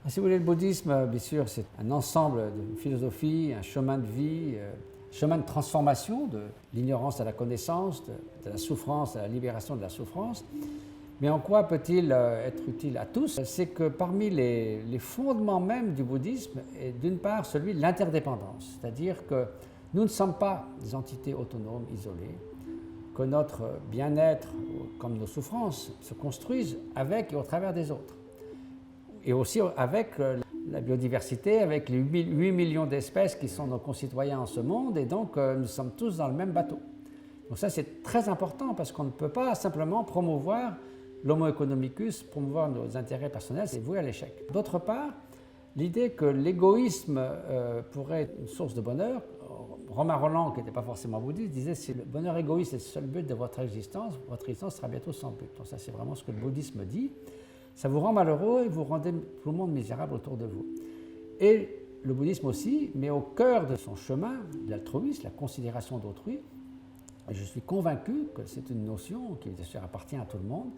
Si vous voulez, le bouddhisme, bien sûr, c'est un ensemble de philosophie, un chemin de vie, chemin de transformation de l'ignorance à la connaissance, de la souffrance à la libération de la souffrance. Mais en quoi peut-il être utile à tous? C'est que parmi les fondements même du bouddhisme est d'une part celui de l'interdépendance, c'est-à-dire que nous ne sommes pas des entités autonomes, isolées, que notre bien-être, comme nos souffrances, se construisent avec et au travers des autres. Et aussi avec la biodiversité, avec les 8 millions d'espèces qui sont nos concitoyens en ce monde, et donc nous sommes tous dans le même bateau. Donc ça c'est très important parce qu'on ne peut pas simplement promouvoir l'homo economicus, promouvoir nos intérêts personnels, c'est voué à l'échec. D'autre part, l'idée que l'égoïsme pourrait être une source de bonheur, Romain Rolland, qui n'était pas forcément bouddhiste, disait si le bonheur égoïste est le seul but de votre existence sera bientôt sans but. Donc ça c'est vraiment ce que le bouddhisme dit. Ça vous rend malheureux et vous rendez tout le monde misérable autour de vous. Et le bouddhisme aussi met au cœur de son chemin l'altruisme, la considération d'autrui. Et je suis convaincu que c'est une notion qui bien sûr appartient à tout le monde,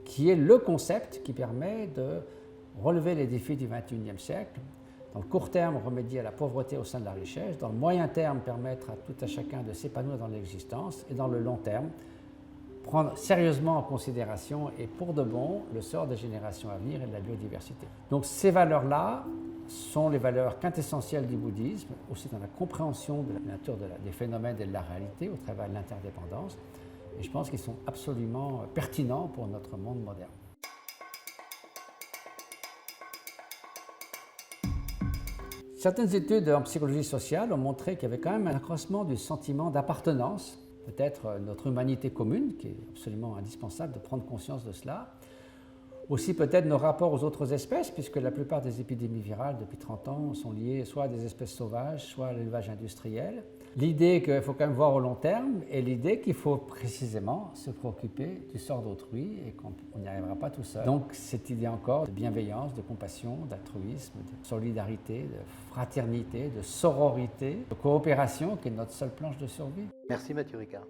qui est le concept qui permet de relever les défis du XXIe siècle. Dans le court terme, remédier à la pauvreté au sein de la richesse. Dans le moyen terme, permettre à tout un chacun de s'épanouir dans l'existence. Et dans le long terme, prendre sérieusement en considération et pour de bon le sort des générations à venir et de la biodiversité. Donc ces valeurs-là sont les valeurs quintessentielles du bouddhisme, aussi dans la compréhension de la nature des phénomènes et de la réalité au travers de l'interdépendance. Et je pense qu'ils sont absolument pertinents pour notre monde moderne. Certaines études en psychologie sociale ont montré qu'il y avait quand même un accroissement du sentiment d'appartenance, peut-être notre humanité commune, qui est absolument indispensable de prendre conscience de cela. Aussi peut-être nos rapports aux autres espèces, puisque la plupart des épidémies virales depuis 30 ans sont liées soit à des espèces sauvages, soit à l'élevage industriel. L'idée qu'il faut quand même voir au long terme et l'idée qu'il faut précisément se préoccuper du sort d'autrui et qu'on n'y arrivera pas tout seul. Donc cette idée encore de bienveillance, de compassion, d'altruisme, de solidarité, de fraternité, de sororité, de coopération qui est notre seule planche de survie. Merci Mathieu Ricard.